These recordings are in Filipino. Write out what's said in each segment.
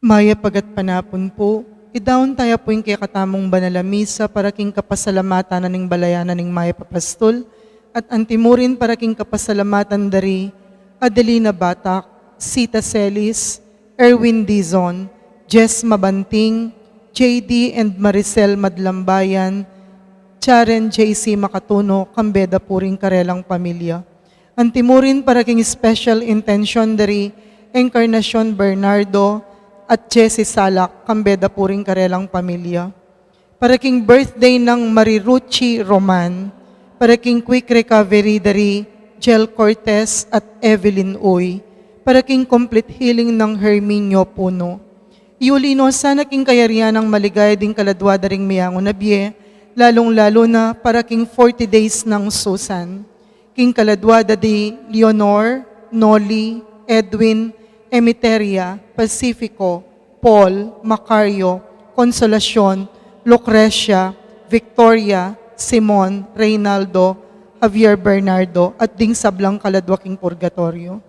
Maya pagat panapon po, idaon tayo po yung katamong banalamisa para king kapasalamatan na ning balayanan ning Maya Papastol at antimurin para king kapasalamatan dari Adelina Batak, Sita Celis, Erwin Dizon, Jess Mabanting, JD and Maricel Madlambayan, Charen JC Makatuno, Kambeda Puring Karelang Pamilya. Antimurin para king special intention dari Encarnacion Bernardo at Jessie Salak, Kambeda Puring Karelang Pamilya. Para king birthday ng Mariruchi Roman, para king quick recovery dari Jel Cortez at Evelyn Uy, para king complete healing ng Herminio Puno. Iulino sana king kayarian ng maligay ding kaladwa daring miyango na biye, lalong-lalo na para king 40 days ng Susan. King kaladwa di Leonor, Noli, Edwin, Emeteria, Pacifico, Paul, Macario, Consolacion, Lucrecia, Victoria, Simon, Reynaldo, Javier Bernardo, at ding sablang kaladwa king purgatorio.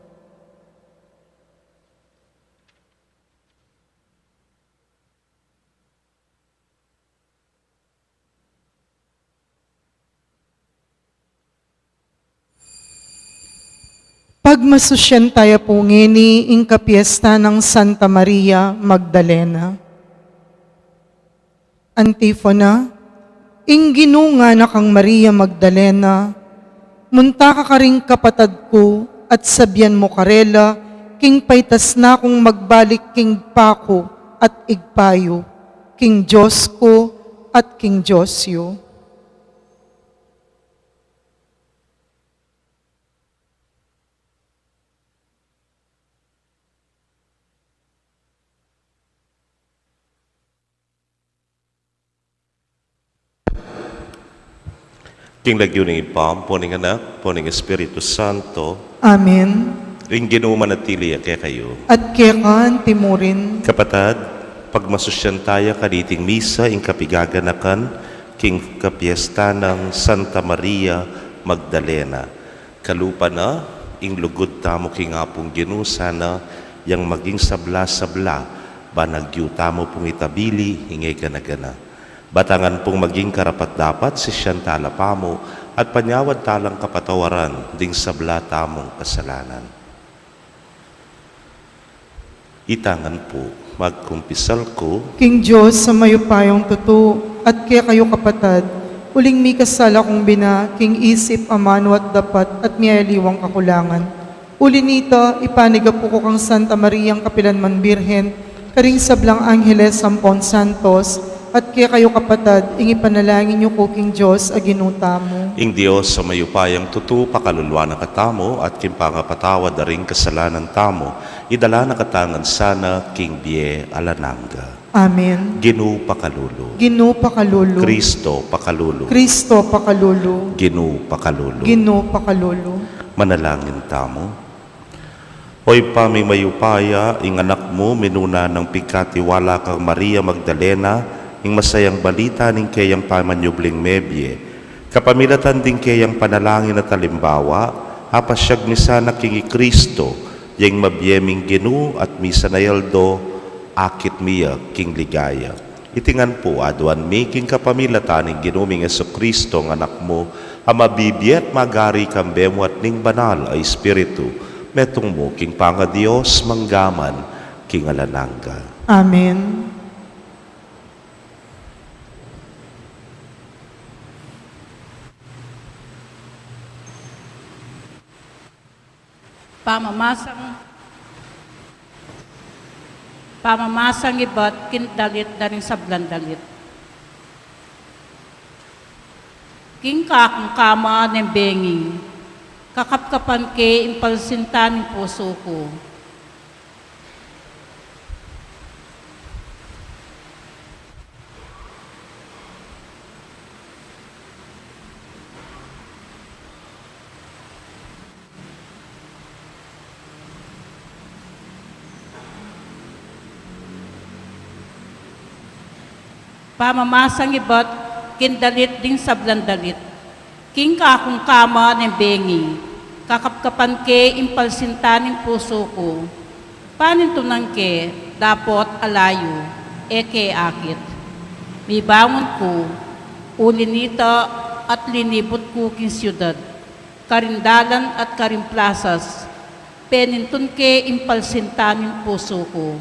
Pagmasusyan tayo po ngini ing kapiesta ng Santa Maria Magdalena. Antifona, ing ginunga na kang Maria Magdalena, munta ka ring kapatad ko at sabyan mo karela, king paitas na kung magbalik king pako at igpayo, king Diyos ko at king Diyosyo. King lagyo ng ipam, poning anak, poning Espiritu Santo, Amen. ring ginumanatili kaya kayo. At kekan timurin, Kapatad, pagmasusyan tayo kaniting misa, ing kapigaganakan, king kapiesta ng Santa Maria Magdalena. Kalupa na, ing lugod tamo king apong ginusa na, yang maging sabla-sabla, banagyo tamo pong itabili, ingay ganagana. Batangan pong maging karapat-dapat si Siyantala Pamo at panyawad talang kapatawaran ding sabla tamong kasalanan. Itangan po, magkumpisal ko, King Diyos sa mayupayong tuto, at kaya kayo kapatad, uling mi kasala kong bina, king isip, amano at dapat, at miyaliwang kakulangan. Uli nito, ipaniga po ko kang Santa Mariang Kapilanman Birhen, karing sablang Angeles Sampon Santos, at kaya kayo kapatad, ing ipanalangin niyo ko king Diyos aginuta mo. ing Diyos sa mayupayang tutu, pakalulwa na katamo, at kimpangapatawad na ring kasalanan tamo, idala na katangan sana, king Bie Alananga. Amen. Ginu pakalulu. Ginu pakalulu. Kristo pakalulu. Kristo pakalulu. Ginu pakalulu. Ginu pakalulu. Manalangin tamo. Hoy paming mayupaya, ing anak mo, minuna ng pigkatiwala kang Maria Magdalena, ing masayang balita ning kayang pamanyubling mebye, kapamilatan din kayang panalangin at talimbawa, hapasyag misa na kingi Kristo, yang mabyeming ginu at misa na yaldo, akit miya king ligaya. Itingan po, aduan mi king kapamilatan ning ginuming Yesu Kristo ng anak mo, amabibiyat magari kambemo at ning banal ay Espiritu, metong mo king panga Diyos manggaman king Alananga. Amen. Pamamasang iba't kindalit na rin sa blandalit. King kakong kama ng bengi, kakapkapan ke impalsinta ng puso ko. Pamamasang iba't kindalit din sa blandalit. King kakong kama ng bengi, kakapkapan ke impalsinta ng puso ko. Panintunan ke, dapot alayo, eke akit. Mibangon ko, ulinita at linibot ko king siyudad, karindalan at karimplasas, penintun ke impalsintanin puso ko.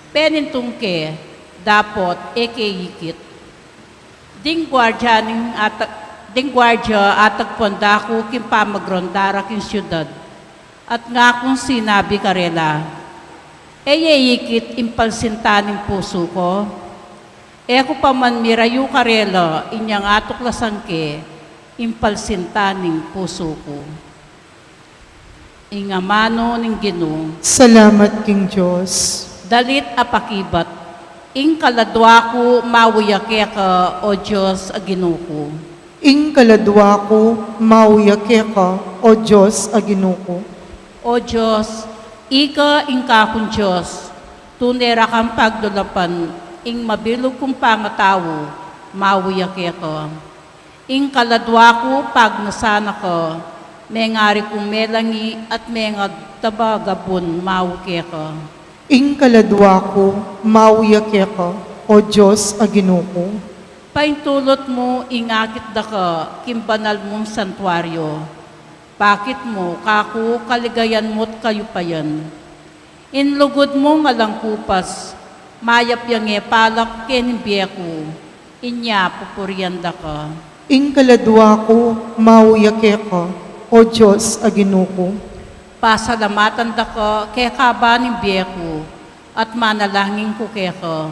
Penintun ke, dapot eke yikit. Ding gwardya atag ponda ko king pamagrondara king siyudad, at nga kung sinabi karela, yikit impalsintanin puso ko. Eko pa man mirayu karela, inyang atuklasan ke, impalsintaning puso ko. Ingamano ning Ginoo, Salamat king Diyos. dalit apakibat, ing kaladwa ko mawuyake ka, o Diyos, a Ginoo ko. Ing kaladwa ko, mauyake ka, o Diyos, a Ginoo ko. O Diyos, ika ing kakong Diyos, tunera kang pagdulapan, ing mabilog kong pangatawo, mawuyake ka. Ing kaladwa ko pag nasana ka, mengari kong melangi at mengag tabagabon, mawuke ka. Ing kaladwa ko, mauyake ka, o Diyos, a Ginoo ko. Paintulot mo, ingakit da ka, kimbanal mong santuaryo. Bakit mo, kaku, kaligayan mo't kayo pa yan. Inlugod mo nga lang kupas, mayap yang palak kenimbiya ko, inya pupurianda ka. Ing kaladwa ko, mauyake ka, o Diyos, a Ginoo ko. Pasalamatan da ka, kaya kabaning biya ko, at manalangin ko kaya ka.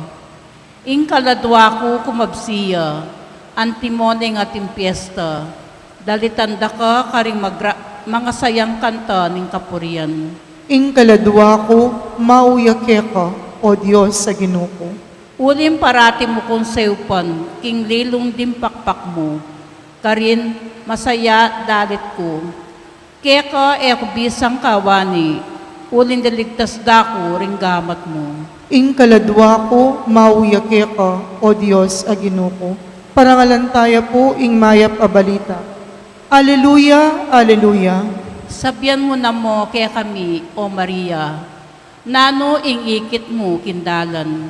Ing kaladwa ko kumabsiya, antimone nga timpiesta, dalitan da ka karing mga sayang kanta ning kapurian. Ing kaladwa ko, mauyake ka, o Diyos, sa Ginoo ko. Ulim parati mo kong seupan, king lilong dimpakpak mo, karin masaya dalit ko. Kaya ka eko bisang kawani, ulin daligtas dako ring gamat mo. Ing kaladwa ko, mauyake ka, o Diyos, a Ginoo ko. Parangalantaya po, ing mayap a balita. Aleluya, aleluya. Sabyan mo na mo kaya kami, O Maria, nano ing ikit mo kindalan.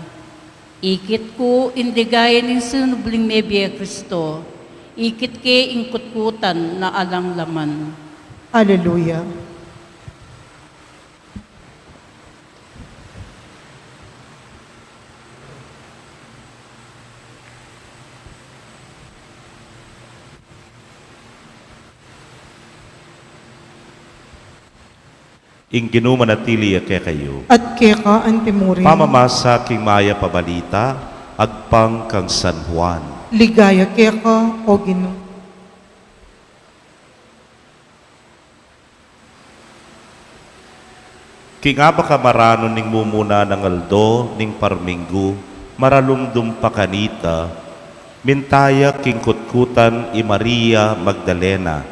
Ikit ko indigay ning sinubling mebiya Kristo, ikit ke ing kutkutan na alang laman. Aleluya. Ing Ginoo manatili ake kayo. At keka antimurin. Pamamasa king maya pabalita, agpang kang San Juan. Ligaya keka, o Ginoo. King aba ka marano ning mumuna ng aldo, ning parminggu, maralumdum pa kanita, mintaya king kutkutan i Maria Magdalena,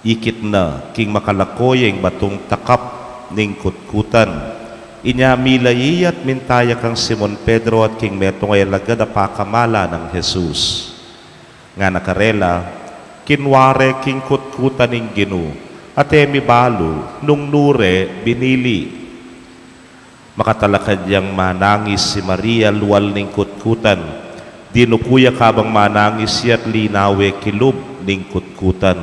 ikit na king makalakoyeng batong takap ning kutkutan. Inya milayiyat mintaya kang Simon Pedro at king metong ay lagad a pakamala ng Jesus. Nga nakarela, kinware king kutkutan ning Ginoo, at emi balo nung nure binili. Makatalakad yang manangis si Maria luwal ning kutkutan, dinukuya kabang manangis siya't linawe kilub ning kutkutan.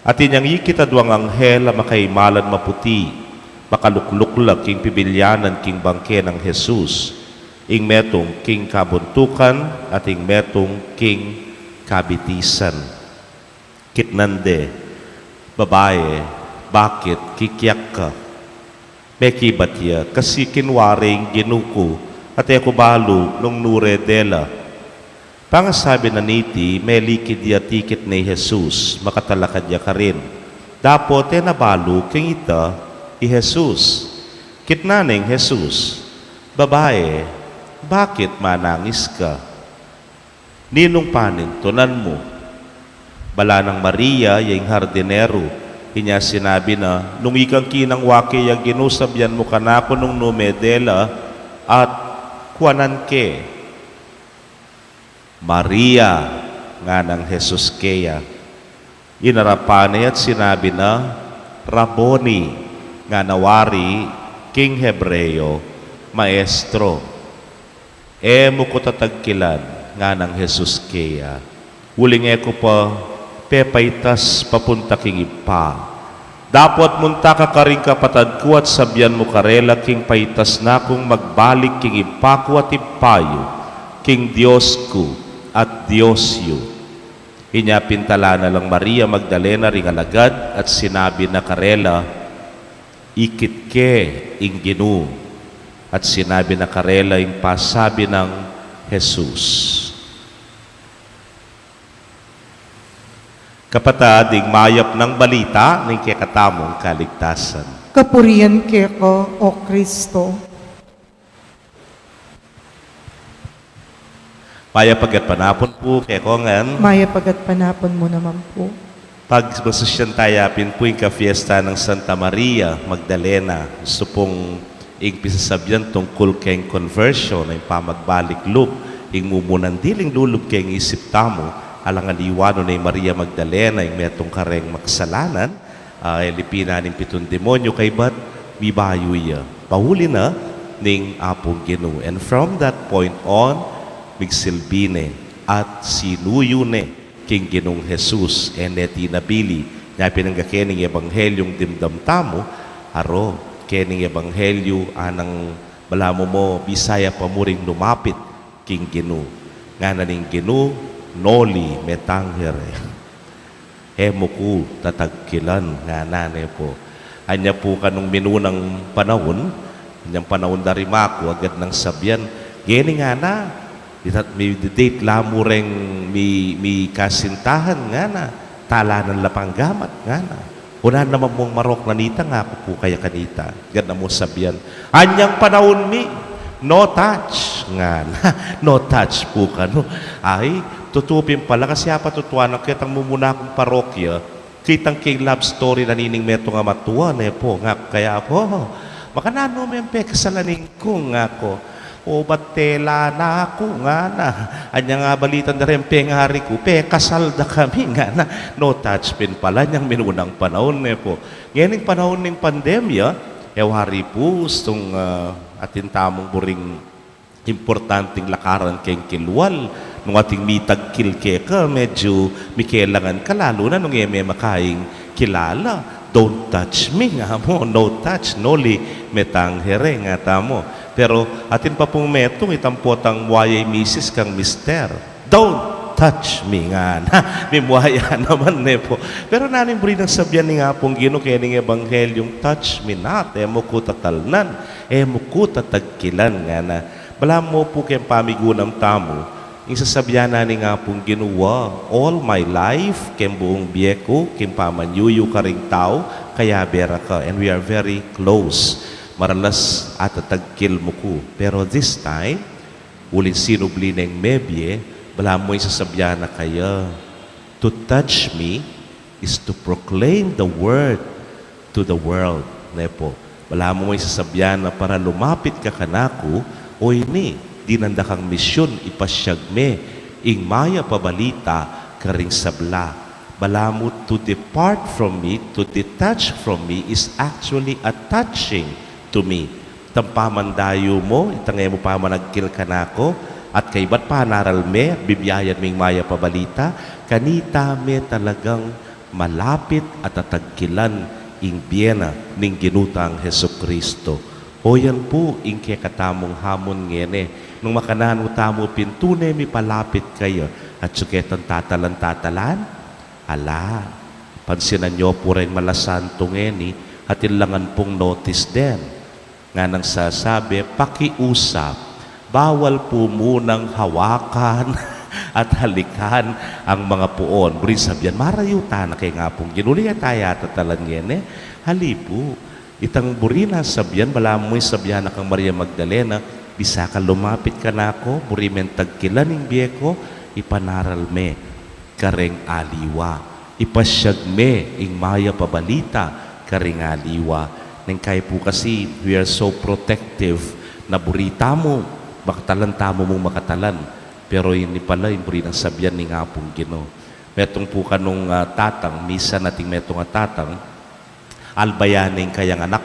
At inyang ikitadwang anghel a makaimalan maputi, makalukluklag king pibilyanan king bangke ng Jesus, ing metong king kabuntukan at ing metong king kabitisan. Kitnande, babae, bakit kikiyak ka? Mekibatya, kasi kinwaring ginuko, at eko balo nung nure dela. Pangasabi na niti, may likid ya tikit ni Jesus, makatalakad ya ka rin. Dapo te nabalo king ita, i Jesus. Kitnaning Jesus, babae, bakit manangis ka? Ninong panintunan mo? Bala ng Maria, yung hardinero, inya sinabi na, nung ikang kinang waki yung ginusabyan mo kanako nung numedela at kuanan ke. Maria, nga ng Jesus keya. Inarapanay at sinabi na, Rabboni, nga nawari, King Hebreo, Maestro, mo ko tatagkilan nga ng Jesus kaya. Uling ko pa, pepaitas papunta king ipa. Dapat munta ka karing kapatad ko at sabyan mo karela king paitas na kung magbalik king ipa ko at ipayo, king Diyos ko at Diyos yu. Inyapintala na lang Maria Magdalena ring alagad at sinabi na karela, ikit ke ing Ginu. At sinabi na karela ing pasabi ng Jesus. Kapatad, ing mayap ng balita ng kakatamong kaligtasan. Kapurian keko, O Kristo. Maya pagat panapon po, kekongan. Maya pagat panapon mo naman po. Pag masusyan tayapin po yung ka-fiesta ng Santa Maria Magdalena, gusto pong igpisasabyan tungkol kayong conversion, yung pamagbalik loop, yung mumunan diling lulub kayong isip tamo, alang aliwano na yung Maria Magdalena, yung metong kareng maksalanan, lipina ng 7 demonyo, kay ba't mibayoy pahuli na ning apong Ginu. And from that point on, migsilbine at sinuyune king Ginong Jesus eneti nabili nga pinanggakening ebanghelyong dimdam tamo aro kening ebanghelyo anang balamo mo Bisaya pamuring lumapit king Ginu nga naning Ginu noli metanghere hemo ku tatagkilan nga nane po anya po kanong minunang panahon anyang panahon dari mako agad ng sabyan geni nga na may date lamo ring may kasintahan nga na talanan lapang gamat nga na una naman mong marok nanita nga ako po kaya kanita ganda mo sabyan anyang panahon mi no touch nga na no touch po ka no ay tutupin pala kasi apatutuan ang kitang mumuna akong parokya kitang king love story na nining meto nga matuan po nga kaya po makanano may kasalanin ko nga ko o batela na ako nga na anya nga balitan na rin pengari ko kasal da kami nga na no touch pin pala niyang minunang panahon po ngayon panahon ng pandemya hari po gustong atin tamong buring importanteng lakaran keng kilwal nung ating mitagkil ka medyo mikilangan ka lalo na nung may makaing kilala don't touch me nga mo no touch noli metanghere nga tamo pero atin pa pong metong itampot ang wayay misis kang mister. Don't touch me nga na. May muhaya naman po. Pero nanin buri ng sabyan ni nga pong Gino kaya ning ebanghelyong touch me not. Emo ko tatalnan. Emo ko tatagkilan nga na. Bala mo po kayong pamigunang tamo. Yung sasabyan na ni nga pong Ginawa. All my life, kayong buong biyeko, kayong pamanyuyo ka ring tao, kaya bera ka. And we are very close. Maralas at tagkil mo ko. Pero this time, ulin sinubli ng mebye, bala mo yung sasabyan na kaya. To touch me is to proclaim the word to the world. Nepo, bala mo yung sasabyan na para lumapit ka kanako, o ini, dinanda kang misyon, ipasyag me, ing maya pabalita, karing sabla. Bala mo to depart from me, to detach from me is actually attaching to me. Tampamandayo mo, itangay mo pa managkil ka na ako, at kay ba't pa naral me, bibiyayan ming maya pabalita, kanita me talagang malapit at tatagkilan ing biyena ning ginutang Heso Kristo. O yan po, ing katamong hamon ngene, nung makanano tamo pintune, mi palapit kayo, at suketan tatalan, ala, pansinan nyo po rin malasanto ngeni, at ilangan pong notice din, nga nang sasabi, pakiusap, bawal po munang hawakan at halikan ang mga puon. Buri sabyan, marayuta na kay nga pong ginuliya tayo tatalan ngene, halipo, itang buri na sabyan, bala mo'y sabyan na kang Maria Magdalena, bisa ka lumapit ka na ako, buri men tagkilan ng biyeko, ipanaral me, kareng aliwa, ipasyag me, ing maya pabalita, kareng aliwa. Nang kaya po kasi, we are so protective na burita mo, makatalan tamo mong makatalan. Pero yun pala, yung buri ng sabyan ni nga pong Gino. Metong po kanong tatang, misa nating metong tatang, albayaning kayang anak,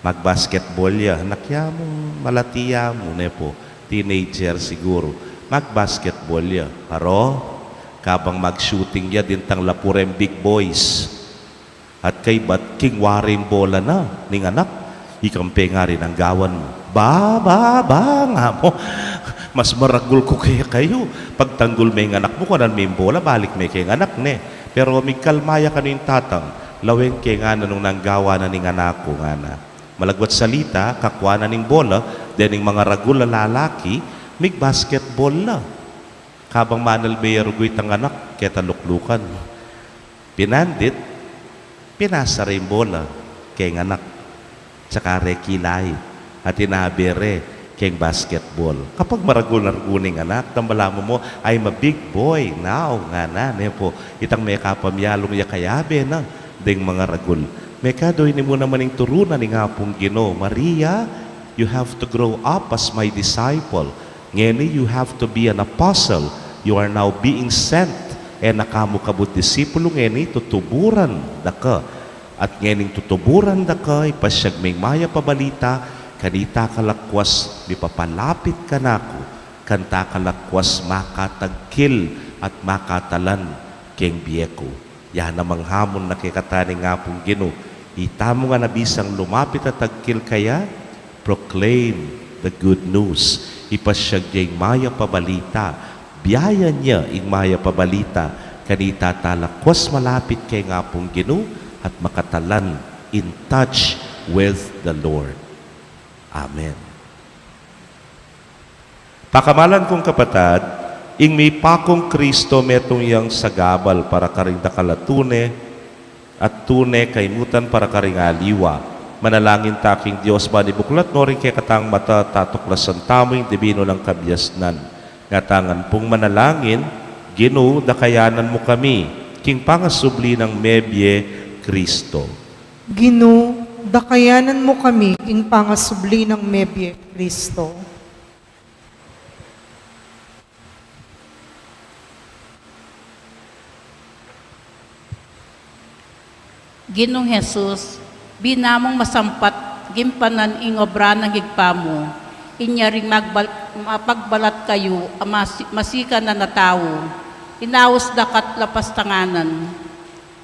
Mag-basketball ya. Nakya mo, malatiya mo, po. Teenager siguro. Mag-basketball ya. Haro, kabang mag-shooting ya, dintang lapurem big boys. At kay ba't king waring bola na, ning anak, ikampe nga rin ang gawan mo. Ba, nga mo. Mas maragul ko kaya kayo. Pagtanggol may anak mo, kanan may bola, balik may kay anak ne. Pero mikalmaya ka yung tatang, laweng kay nga na nung nanggawa na ning anak ko nga na. Malagwat salita, kakwa na ning bola, dening mga ragul na lalaki, may basketball na. Kabang manal may arugoy tang anak, kaya taluklukan. Pinandit, pinasa rin bola, kay anak. Tsaka rekilay, at inabere, kay basketball. Kapag maragul-arguning anak, tambala mo, I'm a big boy now, nga na, po. Itang may kapamyalong yakayabe na, ding mga ragul. May kadoy ni mo naman yung turunan ni nga pong Ginoo, Maria, you have to grow up as my disciple. Ngeni, you have to be an apostle. You are now being sent. Nakamu kabut disipulo ngeni, tutuburan da ka. At ngening tutuburan da ka, ipasyag may maya pabalita, kanita kalakwas, di papalapit ka nako, kanta kalakwas makatagkil at makatalan keng biyeko. Yan namang hamon na kikatani nga pong Ginoo. Itamo nga nabisang lumapit at tagkil kaya, proclaim the good news. Ipasyag niya yung maya pabalita. Biyaya niya yung maya pabalita. Kanita talakwas malapit kay nga pong Ginoo at makatalan in touch with the Lord. Amen. Pakamalan kong kapatad, ing may pakong Kristo metong yang sagabal para karing dakalatune at tune kaimutan para karing aliwa. Manalangin taking Diyos ba ni buklat no rin kay katang mata tatuklasan tamoy divino ng kabyasnan. Ngatangan pong manalangin, Ginoo dakayanan mo kami, king pangasubli ng mebye Kristo. Ginoo, dakayanan mo kami ing pangasubli ng mebye Kristo. Ginong Jesus, binamong masampat, gimpanan ing obra ng higpamo, inyaring mapagbalat kayo, masika na natao, inaos dakat lapas tanganan,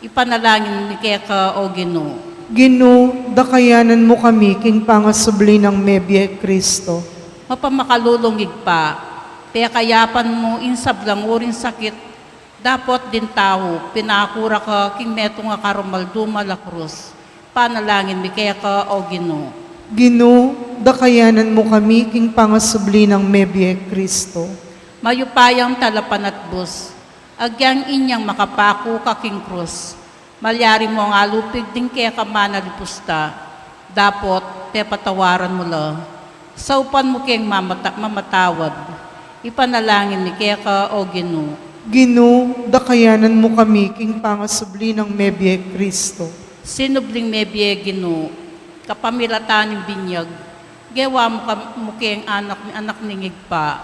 ipanalangin ni Keka o Ginoo. Ginoo, dakayanan mo kami king pangasubli ng mebye Kristo. Mapamakalulong higpa, te kayapan mo insablang uring sakit, dapot din tao, pinakura ka king meto nga karumaldumal la krus. Panalangin mi kaya ka o Ginoo. Ginoo, dakayanan mo kami king pangasubli ng mebye Kristo. Mayupayang talapan at bus, agyang inyang makapaku ka king krus. Malyari mo nga lupig din kaya ka manalipusta. Dapot, te patawaran mo la. Saupan mo kayang mamatawad. Ipanalangin mi kaya ka o Ginoo. Ginoo, dakayanan mo kami king pangasubli ng mebye Kristo. Sinubling mebye Ginoo, kapamilatan ng binyag, gawa mo kayang anak ningig pa,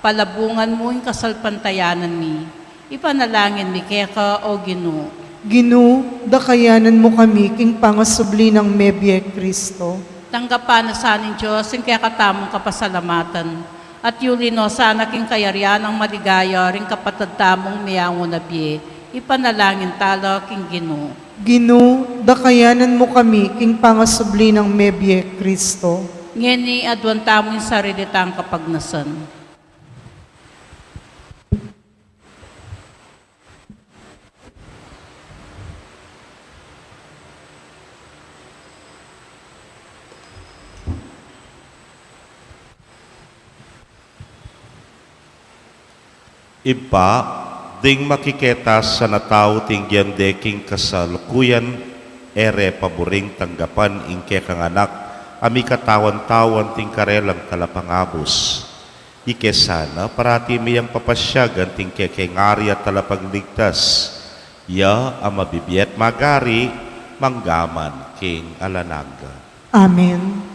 palabungan mo yung kasalpantayanan mi, ipanalangin mi kaya ka o Ginoo. Ginoo, dakayanan mo kami king pangasubli ng mebye Kristo. Tanggapan na sa aning Diyos yung kaya katamong kapasalamatan, at yulino sana king kayarian ang maligaya ring kapatagtamong miyango na biye, ipanalangin tala king Ginoo. Ginoo, dakayanan mo kami king pangasubli ng mebye Kristo. Ngeni adwan tamo yung sarili tang kapagnasan. Iba, ding makikita sa natao ting giyandeking kasalukuyan, ere paboring tanggapan ingke kang anak, ami katawan-tawan ting karelang kalapangabos. Ike sana, parati miyang papasyagan ting kekengari at talapagligtas. Ya, ang mabibiyat magari, manggaman king alanaga. Amen.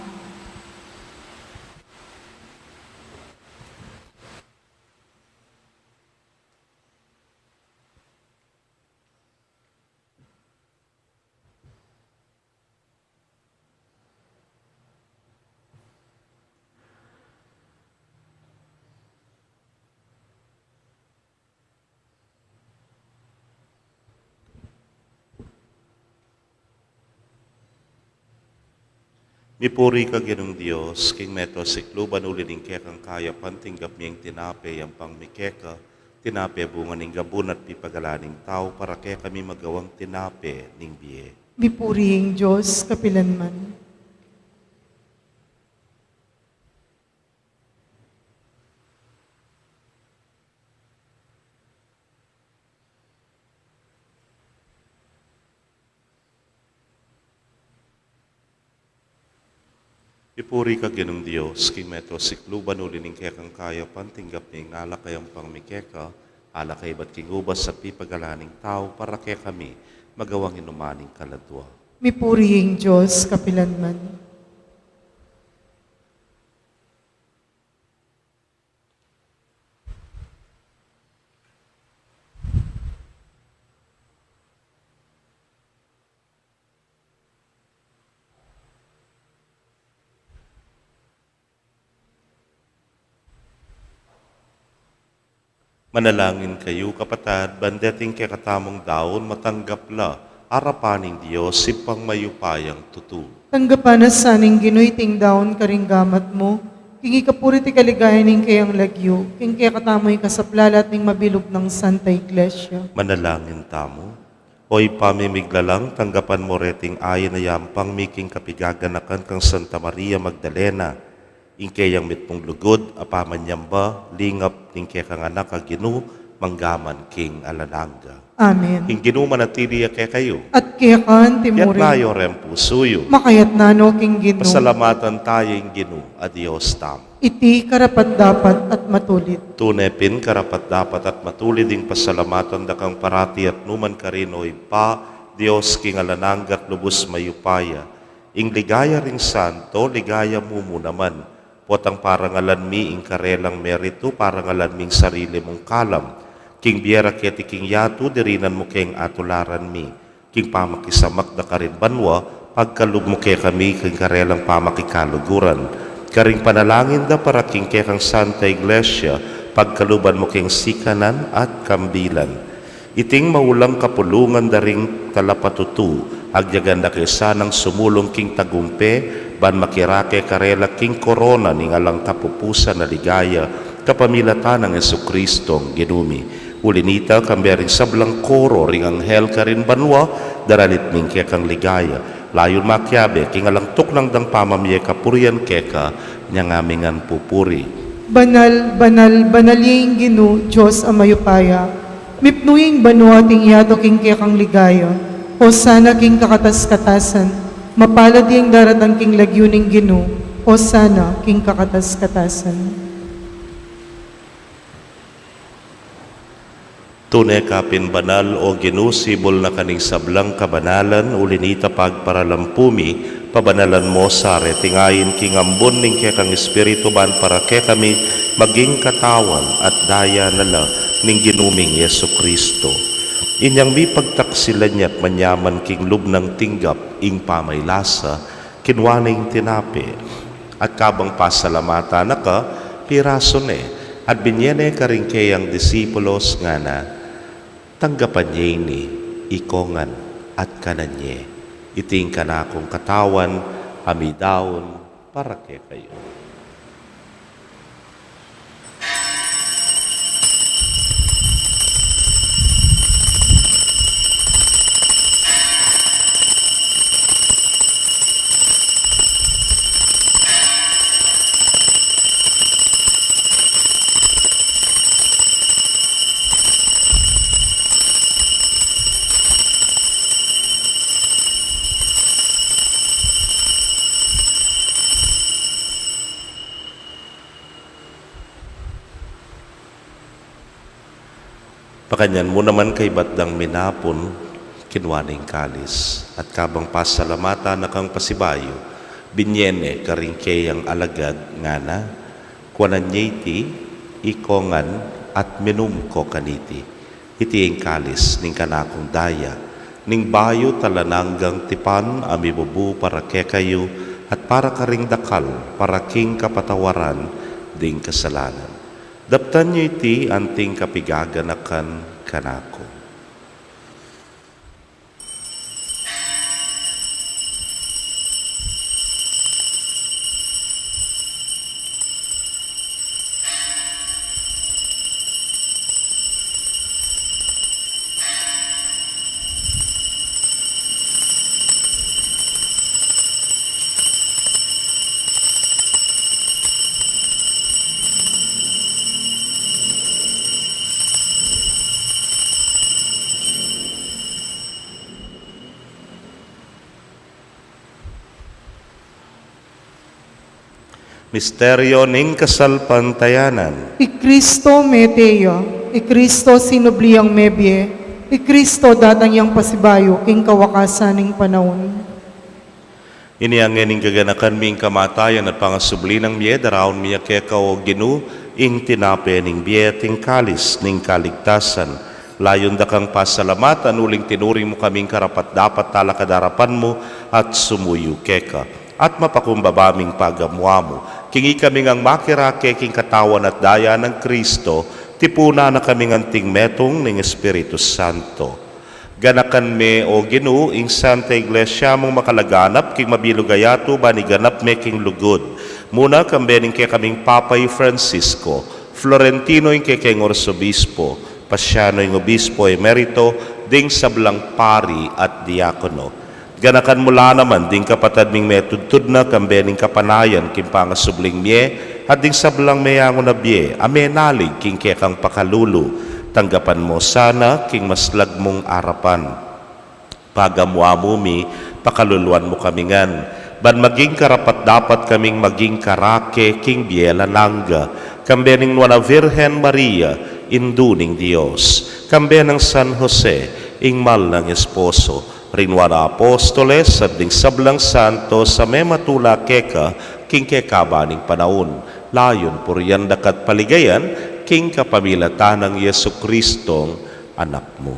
Mipuri ka ginong Diyos, king meto sikluban ulining kekang kaya pantinggap miyang tinape yang pangmikeka, tinape bunga ning gabun at pipagalaning tao para kaya kami magawang tinape ning biye. Mipurihing Diyos, kapilanman. Ipuri ka ginong Diyos, king meto sikluban ulining kekang kaya pantinggap ning alakay ang pangmikeka, alakay ba't kingubas at pipagalaning tao para kaya kami magawang inumaning kaladwa. Mipurihing Diyos, kapilanman. Manalangin kayo, kapatad, bandeting kay katamong daon, matanggapla, arapaning Diyos, sipang mayupayang tutu. Tanggapan na saning ginuiting daon karinggamat mo, kingi kapuri ti kaligayan ning kayang lagyo, king kaya katamoy kasaplalat ning mabilog ng Santa Iglesia. Manalangin tamo. Hoy pamimiglalang, tanggapan mo reting ayon na yampang miking kapigaganakan kang Santa Maria Magdalena. Ingkayang mitpong lugod, apamanyamba, lingap, ning kaya kang anak aginu, manggaman king alananga. Amen. King ginu manatili kaya kayo. At kaya kaan Yat timurin, nayo rempusuyo. makayat nano king ginu, Pasalamatan tayo ing ginu, adios tam. iti karapat dapat at matulit. Tunepin karapat dapat at matulid ding pasalamatan da kang parati at numan karinoy pa, Diyos king alananggat lubos mayupaya. Ing ligaya ring santo, ligaya mo naman. Potang parangalan mi ing karelang merito, parangalan ming sarili mong kalam. King biera keti king yatu, dirinan mo keng atularan mi. King pamakisamak da karin banwa, pagkalug mo kay kami king karelang pamakikaluguran. Karing panalangin da para king kekang Santa Iglesia, pagkaluban mo keng sikanan at kambilan. Iting maulang kapulungan daring talapatutu, agyagan na kaysa ng sumulong king tagumpe, ban makirake karela king korona ning alang kapupusan na ligaya, kapamilatan ng Jesucristong ginumi. Ulinita kambering sablang koro ring anghel karin banwa, daralit ning kekang ligaya. Layon makyabe, king alang tuklang dang pamamye kapurian keka, nyangamingan pupuri. Banal, banal, banaliying ginu, Diyos amayupaya. Mipnuing banwa ting yato king kekang ligaya. Hosana king kakatas-katasan. Mapalad yung daratang king lagyuning ginu. Hosana king kakatas-katasan. Tunay kapin banal o ginusibol na kaning sablang kabanalan, ulinita pagparalampumi, pabanalan mo sa tingayin king ambon ning kekang espiritu ban para ke kami maging katawan at daya nala ning ginuming Yesu Kristo. Inyang mi pagtaksilan niya't manyaman king lubnang tinggap ing pamaylasa, kinwaning tinape, at kabang pasalamatan na ka, piraso ne, at binyene ka rin kayang disipulos nga na, tanggapan niya ini, ikongan at kananye, iting ka na akong katawan, hamidaon, para kay kayo. Pakanyan mo naman kay batdang minapon, kinwaning kalis, at kabang pasalamatan na kang pasibayo, binyene karing kayang alagad nga na, kuanan ti, ikongan at minum ko kaniti. Iti ang kalis ning kanakong daya, ning bayo talananggang tipan amibubu para ke kayo, at para karing dakal, para king kapatawaran, ding kasalanan. Daptan niyo iti anting kapigaganakan kanako. Misteryo ning kasalpantayanan. I Kristo meteya, I Kristo sinubliang mebye, I Kristo datang yang pasibayo, king kawakasan ning panahon. Iniangin ning gaganakan ming kamatayan at pangasubli ng miye, daraon miya keka o ginu, ing tinape ning biye, ting kalis ning kaligtasan. Layon da kang pasalamatan, uling tinuring mo kaming karapat dapat talakadarapan mo at sumuyo keka. At mapakumbabaming pagamwa mo. Kingi kami ngang makirake king katawan at daya ng Kristo, tipuna na kami ngang tingmetong ng Espiritu Santo. Ganakan me o Ginu ing Santa Iglesia mong makalaganap king mabilugayato ba ni ganap me king lugod. Muna kambening kay kaming Papay Francisco, Florentino ing kay king Orsobispo, Pasiano ing Obispo Emerito, ding sablang pari at diakono. Ganakan mula naman ding kapatad ming metudtud na kambening kapanayan king pangasubling mie, at ding sablang mayango na bie, amenalig king kekang pakalulu. Tanggapan mo sana king maslag mong arapan. Pagamwa mo mi, pakaluluan mo kamingan. Ban maging karapat dapat kaming maging karake king biela nangga. Kambening nuana Virgen Maria, induning Dios. Kambenang San Jose, ingmal ng esposo. Rinwara apostoles at ding sablang santo sa mematula keka king kekabaning panahon. Layon puryan dakat paligayan king kapamilatan ng Yesu Kristong anak mo.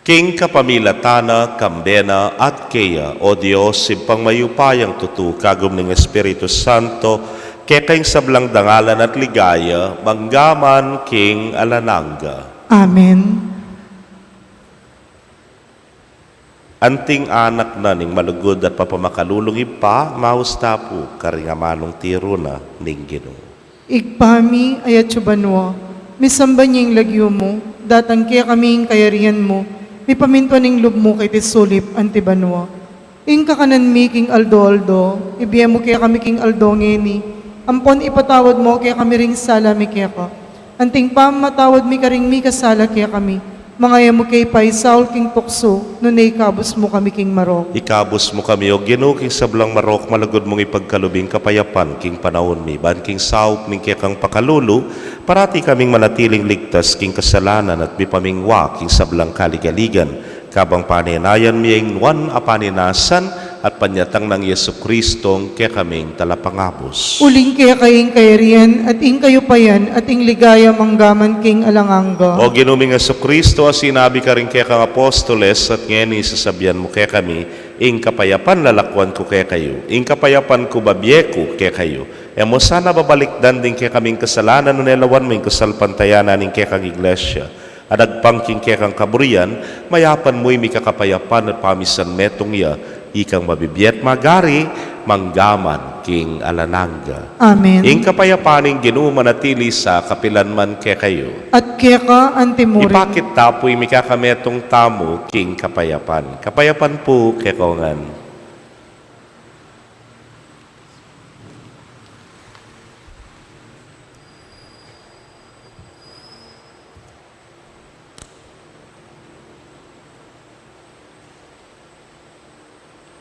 King kapamilatana, kambena at keya, o Diyos, simpang mayupayang tutu kagum ng Espiritu Santo, kekaing sablang dangalan at ligaya, manggaman king alananga. Amen. Anting anak na ning malugod at papamakalulong ipa, mausta po karingamanong tiro na ning Ginoo. Igpami ayat subanwa, misamba niyang lagyo mo, datang kaya kaming kayarihan mo, may paminto ning lub mo kay tisulip antibanwa. Ing kakanan mi king aldo-aldo, ibiya mo kaya kami king aldo ngeni, ampon ipatawad mo kaya kami ring sala mi kaya ka. Anting pam matawad mi karing mi kasala kaya kami, mga mo kay paisaul king tukso, nunay kabus mo kami king marok. Ikabos mo kami o Ginoo king sablang marok, malagod mong ipagkalubing kapayapan king panahon mi, ban king saop ning kekang pakalulu, parati kaming manatiling ligtas king kasalanan at bipamingwa king sablang kaligaligan, kabang paninayan miyeng nuan apaninasan at panyatang ng Yesu Kristong kaya kaming talapangabos. Uling kaya kaying kayarihan, at ing kayo payan, at ing ligaya manggaman king alanganga. O ginuming Yesu Kristo, sinabi ka rin kaya kang apostoles, at ngayon isasabihan mo kaya kami, ing kapayapan lalakwan ko kaya kayo, ing kapayapan ko babye ko kaya kayo. E mo sana babalikdan din kaya kaming kasalanan, nunelawan mo ing kasalpantayanan ing kaya kang iglesia. At agpangking kaya kang kaburian, mayapan mo'y may kakapayapan at pamisan metong ya, ikang mabibiyat magari, manggaman king alananga. Amen. Ing kapayapaning Ginoo manatili sa kapilanman kaya kayo. At kaya ka antimurin. Ipakit tapoy mikakametong tamo king kapayapan. Kapayapan po kaya kaungan.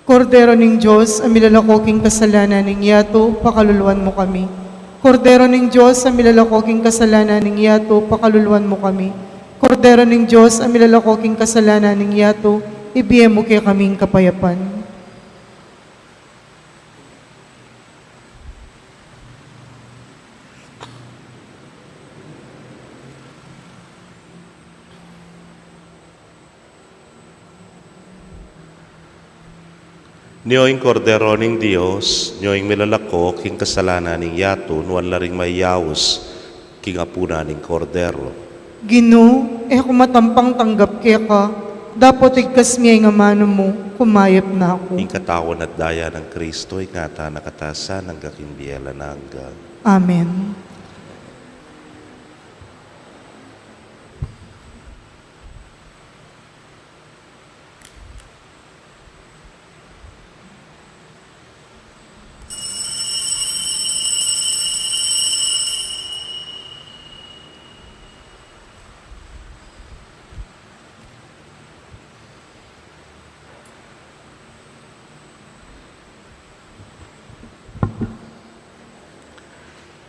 Kordero ning Diyos, ang milalakoking kasalanan ning yato, pakaluluan mo kami. Kordero ning Diyos, ang milalakoking kasalanan ning yato, pakaluluan mo kami. Kordero ning Diyos, ang milalakoking kasalanan ning yato, ibigay mo kaya kaming kapayapan. Niyoing kordero ning Dios, niyoing milalako king kasalanan ning yato, nuan laring mayawos king apuna ning kordero. Gino, kumatampang tanggap kaya ka, dapat igkas miyay nga mano mo, kumayap na ako. Ing katawan at daya ng Kristo, ingata nakatasan ng gaking biyela nangga. Amen.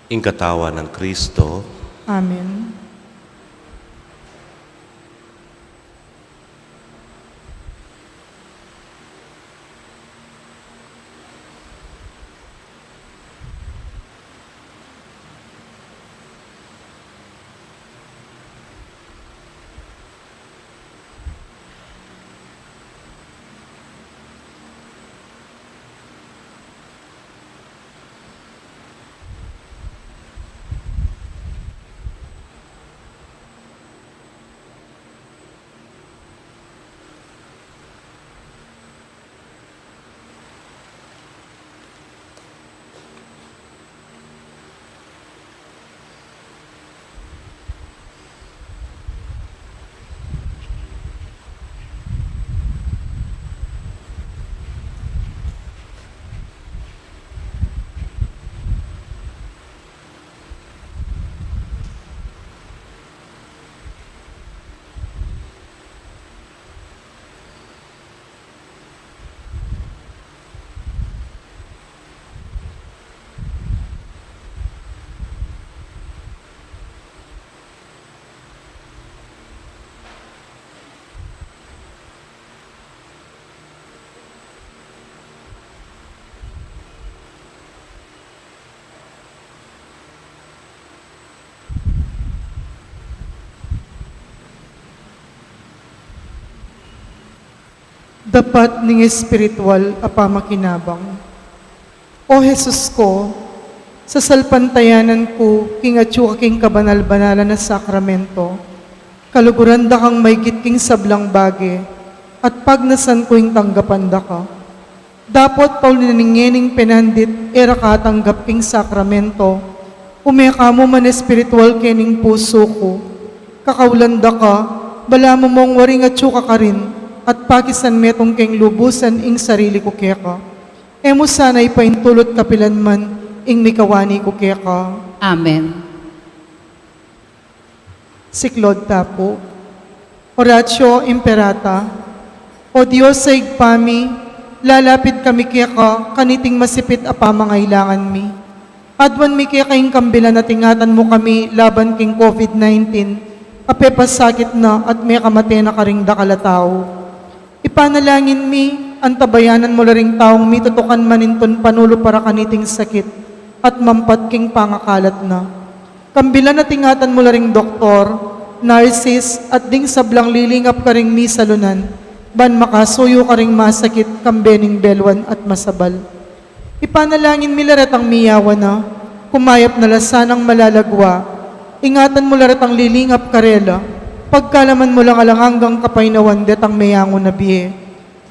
ing katawan ng Kristo, Amen. Dapat ning espiritual apamakinabang. O Jesus ko, sa salpantayanan ko, king atyo king kabanal-banalan na sakramento, kaluguran da kang may king sablang bagi, at pagnasan ko yung tanggapan da ka. Dapat pauliningening penandit, era katanggap king sakramento, umeka mo man espiritual kening puso ko, kakaulan da ka, bala mo mong waring atyo ka rin, at pakisan metong keng lubusan ing sarili ko keka. Emo sana'y paintulot kapilan man ing mikawani ko keka. Amen. Siklod tapo. Oratio imperata. O Diyos sa igpami, lalapit kami keka, kaniting masipit apamangailangan mi. Adwan mi keka ing kambilan na tingatan mo kami laban king COVID-19, apepasakit na at may kamate na karing dakalataw. Ipanalangin mi, antabayanan mo laring taong mi tutukan maninton panulo para kaniting sakit at mampat king pangakalat na. Kambilan na tingatan mo laring doktor, nurses at ding sablang lilingap karing mi salunan, ban makasuyo karing masakit kambening belwan at masabal. Ipanalangin mi larat ang miyawa na, kumayap na lasanang malalagwa, ingatan mo larat ang lilingap karela, pagkalaman mo lang alang hanggang kapainawan detang mayango na biye.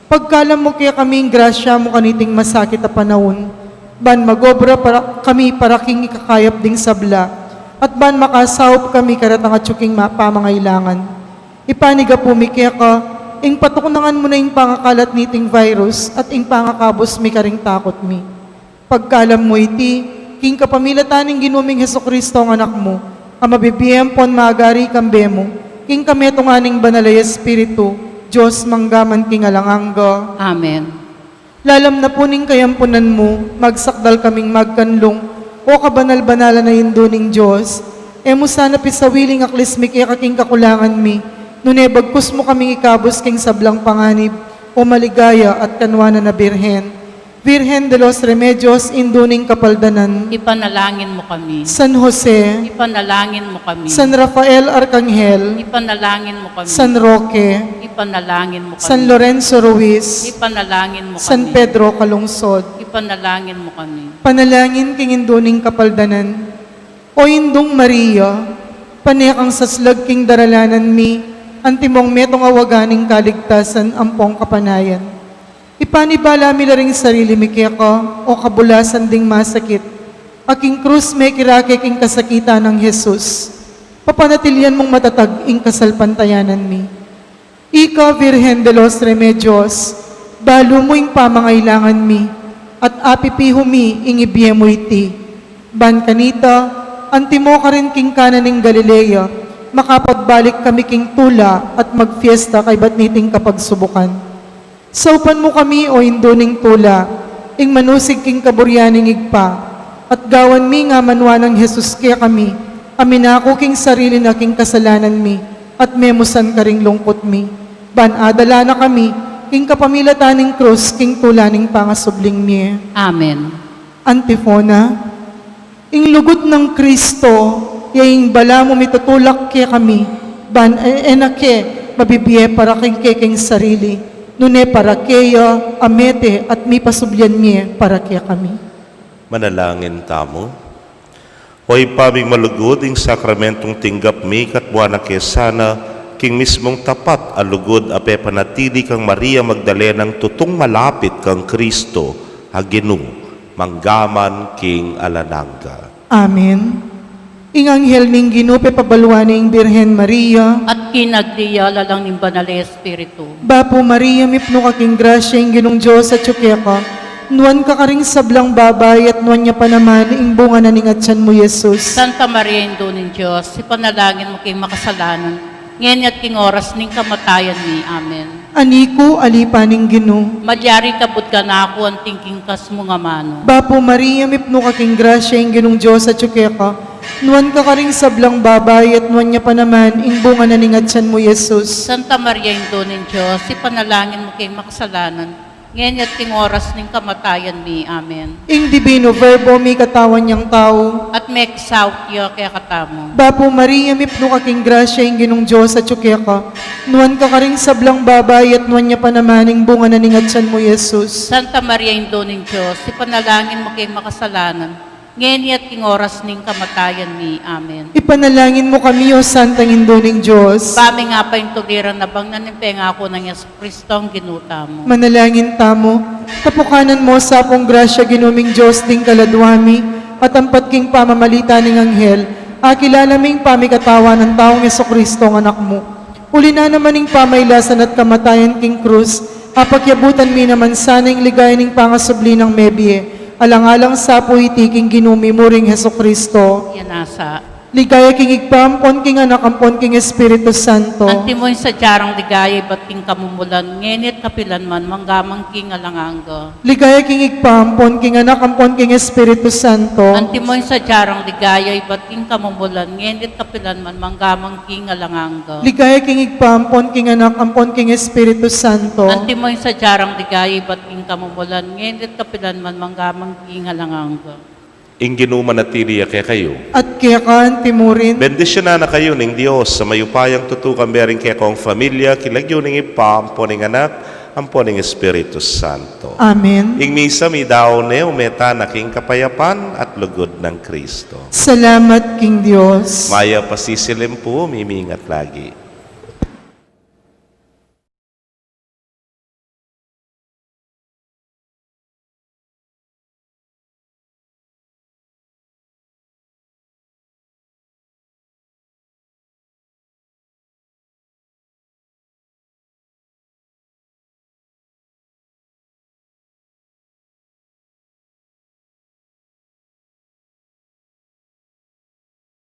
Pagkalam mo kaya kaming grasya mo kaniting masakit a panahon, ban magobra para kami para king ikakayap ding sabla, at ban makasahop kami karatang at tsuking pamangailangan. Ipaniga pumikya ka, ing patukunangan mo na ing pangakalat niting virus, at ing pangakabos mi karing takot mi. Pagkalam mo iti, king kapamilataning ginuming Hesukristo ang anak mo, ang mabibiyem pon maagari kambe mo, king kametong aning banalay espiritu, Diyos manggaman king alangangga. Amen. Lalam na puning kayampunan mo, magsakdal kaming magkanlong, o kabanal-banala na yunduning Diyos, mo sana pisawiling aklismik kaking kakulangan mi, nune bagkus mo kaming ikabos king sablang panganib, o maligaya at kanwana na birhen. Virgen de los Remedios, induning kapaldanan, Ipanalangin mo kami. San Jose, Ipanalangin mo kami. San Rafael Arcangel, Ipanalangin mo kami. San Roque, Ipanalangin mo kami. San Lorenzo Ruiz, Ipanalangin mo kami. San Pedro Calungsod, Ipanalangin mo kami. panalangin king induning kapaldanan. O indong Maria, panekang saslag king daralanan mi, antimong metong awaganing kaligtasan ampong kapanayan. Ipanibala mi laring sarili mi kaya ka, o kabulasan ding masakit, aking krus may kirake king kasakita ng Jesus, papanatilyan mong matatag ing kasalpantayanan mi. Ika, Virgen de los Remedios, balo mo ing pamangailangan mi, at apipiho mi ing ibiye mo iti. Ban kanita, antimo ka rin king kananing Galilea, makapagbalik kami king tula at magfiesta kay batniting kapagsubukan. Saupan mo kami o induning tula, ing manusig king kaburyaning igpa, At gawan mi nga manwa ng Jesus kaya kami, aminako king sarili na king kasalanan mi, at memusan ka ring lungkot mi. Ban adala na kami, king kapamilataning krus, king tulaning pangasubling mi. Amen. Antifona, ing lugot ng Kristo, yaing bala mo mitutulak kaya kami, ban enake, mabibiye para king sarili, nune para kaya, amete, at mi pasublyan mi para kaya kami. Manalangin tamo. Hoy paming malugod ing sakramentong tinggap mi katbuana kesana king mismong tapat alugod ape panatili kang Maria Magdalenang tutong malapit kang Kristo haginu manggaman king alanangga. Amen. Ing anghel ning ginupe pabaluaning Birhen Maria, At kinagdiyala lang ng banal na Espiritu. Bapo Maria, mipno ka king grasya, ing ginong Diyos at ka, nuan ka karing sablang babay, at nuan niya pa naman, ing bunga na ningatsan mo, Jesus. Santa Maria, Indo ng Diyos, ipanalangin mo kay makasalanan, ngayon at king oras ning kamatayan ni. Amen. Aniku, alipaning gino. Madyari kabut ka na ako ang tingking kas mo nga mano. Bapo Maria, mipno ka king grasya, ing ginong Diyos at ka, nuan ka karing sablang babay, at nuan niya pa naman, ing bunga na ningatsan mo, Jesus. Santa Maria, Indo ng Diyos, ipanalangin mo kay makasalanan, ngayon at king oras ning kamatayan ni. Amen. Ing divino verbo, mi katawan niyang tao. At may exautya kaya katamo. Bapo Maria, mipno ka king grasya, ing ginong Diyos at ka, nuan ka karing sablang babay, at nuan niya pa naman, ing bunga na ningatsan mo, Jesus. Santa Maria, Indo ng Diyos, ipanalangin mo kay makasalanan, ngayon at king oras ning kamatayan ni. Amen. Ipanalangin mo kami, O Santang Induling Diyos. Bami nga pa yung tuliran na bang nanimpe nga ako ng Yesu Kristo ang ginuta mo. Manalangin tamo, tapukanan mo sa apong grasya ginuming Diyos ding kaladwami, at ang patking pamamalita ng anghel, akilalaming pamikatawa ng taong Yesu Kristo ang anak mo. Uli na naman ing pamaylasan at kamatayan king krus, apagyabutan mi naman sana ing ligay ning pangasubli ng mebie, alang-alang sa puitiking ginumi mo ring Heso Kristo. Yan asa. Ligaya king igpampon king anak ampon king Espiritu Santo. Antimoy sa jarang ligaya ba't king kamumulan, ngenit kapilan man, manggamang king alanganga. Ligaya king igpampon king anak ampon king Espiritu Santo. Antimoy sa jarang ligaya ba't king kamumulan, ngenit kapilan man, manggamang king alanganga. Ligaya king igpampon king anak ampon king Espiritu Santo. Antimoy sa jarang ligaya ba't king kamumulan, ngenit kapilan man, manggamang king alanganga. Ing ginumanatili kaya kayo. At kaya ka timurin. Bendisyon na kayo ng Diyos sa mayupayang tutukan bering kaya kong familia, kilagyo ng ipampo ng anak, ampo ng Espiritu Santo. Amen. Ing misa mi daw ne umeta na king kapayapan at lugod ng Kristo. Salamat king Diyos. Maya pasisilim po, mimingat lagi.